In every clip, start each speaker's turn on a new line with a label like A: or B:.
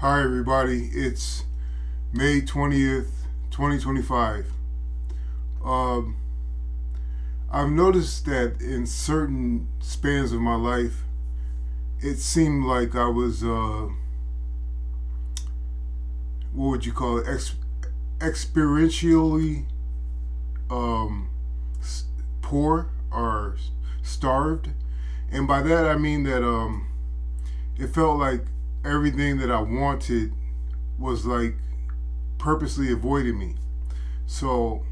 A: Hi, everybody. It's May 20th, 2025. Um, I've noticed that in certain spans of my life, it seemed like I was, what would you call it, experientially um, poor or starved. And by that, I mean that it felt like everything that I wanted was like purposely avoiding me. So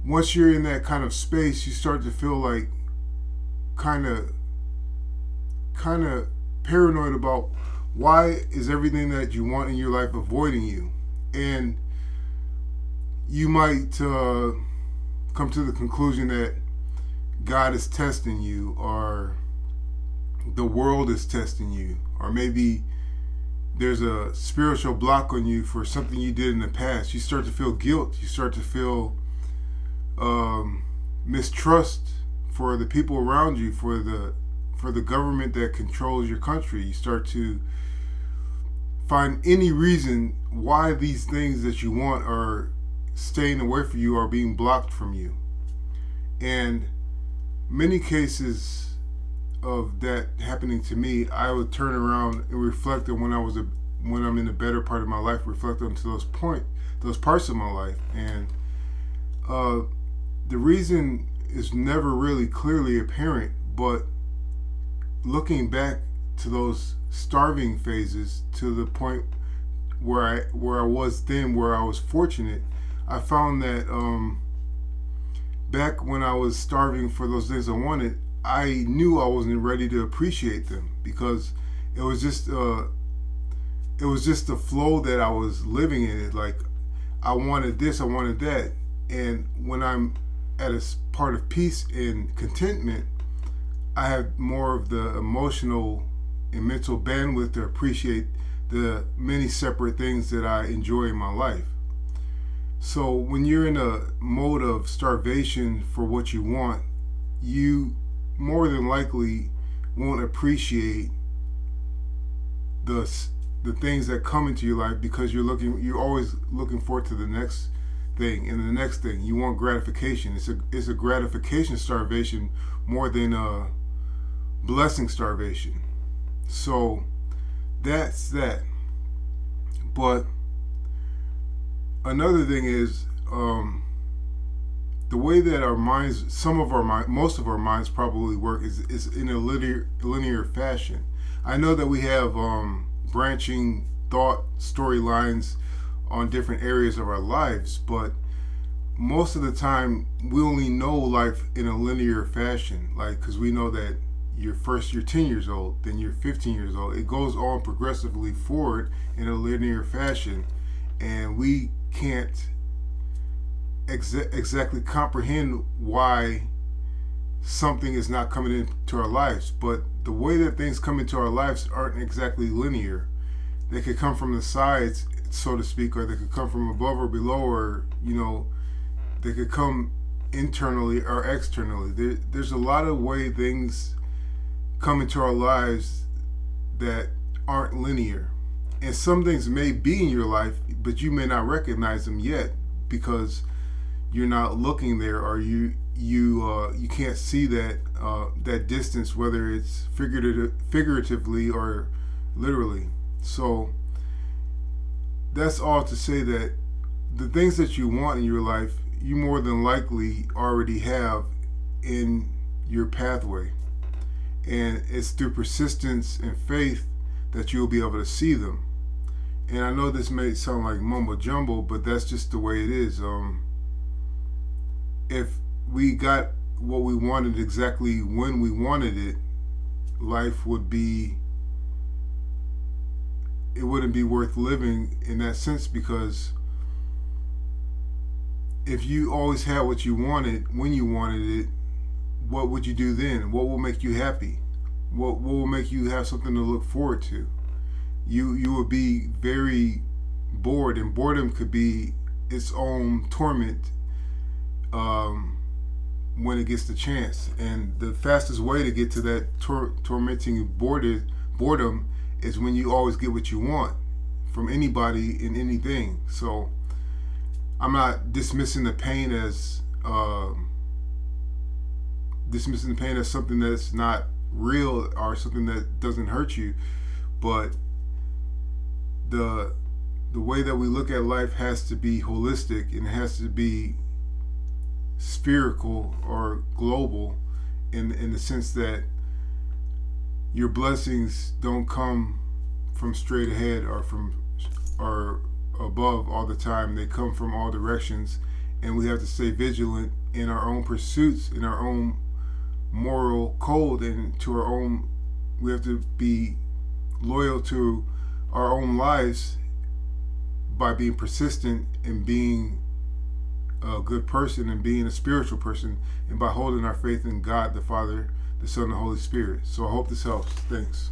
A: once you're in that kind of space, you start to feel like kind of kind of paranoid about why is everything that you want in your life avoiding you, and you might come to the conclusion that God is testing you, or the world is testing you, or maybe there's a spiritual block on you for something you did in the past. You start to feel guilt. You start to feel mistrust for the people around you, for the government that controls your country. You start to find any reason why these things that you want are staying away from you, are being blocked from you. And many cases of that happening to me, I would turn around and reflect on when I'm in a better part of my life, reflect on those parts of my life, and uh, the reason is never really clearly apparent. But looking back to those starving phases, to the point where I was then, where I was fortunate, I found that back when I was starving for those things I wanted, I knew I wasn't ready to appreciate them, because it was just the flow that I was living in. It like I wanted this, I wanted that, and when I'm at a part of peace and contentment, I have more of the emotional and mental bandwidth to appreciate the many separate things that I enjoy in my life. So when you're in a mode of starvation for what you want, you more than likely won't appreciate the the things that come into your life, because you're always looking forward to the next thing and the next thing. You want gratification. It's a gratification starvation more than a blessing starvation. So that's that. But another thing is the way that our minds, most of our minds probably work is in a linear fashion. I know that we have branching thought storylines on different areas of our lives, but most of the time we only know life in a linear fashion. Like, because we know that you're 10 years old, then you're 15 years old. It goes on progressively forward in a linear fashion, and we can't exactly comprehend why something is not coming into our lives. But the way that things come into our lives aren't exactly linear. They could come from the sides, so to speak, or they could come from above or below, or they could come internally or externally. There's a lot of way things come into our lives that aren't linear, and some things may be in your life, but you may not recognize them yet, because you're not looking there, or you can't see that distance, whether it's figuratively or literally. So that's all to say that the things that you want in your life, you more than likely already have in your pathway, and it's through persistence and faith that you'll be able to see them. And I know this may sound like mumbo jumbo, but that's just the way it is. If we got what we wanted exactly when we wanted it, life it wouldn't be worth living in that sense, because if you always had what you wanted when you wanted it, what would you do then? What will make you happy? What will make you have something to look forward to? You would be very bored, and boredom could be its own torment when it gets the chance. And the fastest way to get to that tormenting boredom is when you always get what you want from anybody in anything. So I'm not dismissing the pain as something that's not real or something that doesn't hurt you, but the way that we look at life has to be holistic, and it has to be spherical or global, in the sense that your blessings don't come from straight ahead or above all the time. They come from all directions, and we have to stay vigilant in our own pursuits, in our own moral code, and to our own. We have to be loyal to our own lives by being persistent and being a good person and being a spiritual person, and by holding our faith in God the Father, the Son, and the Holy Spirit. So I hope this helps. Thanks.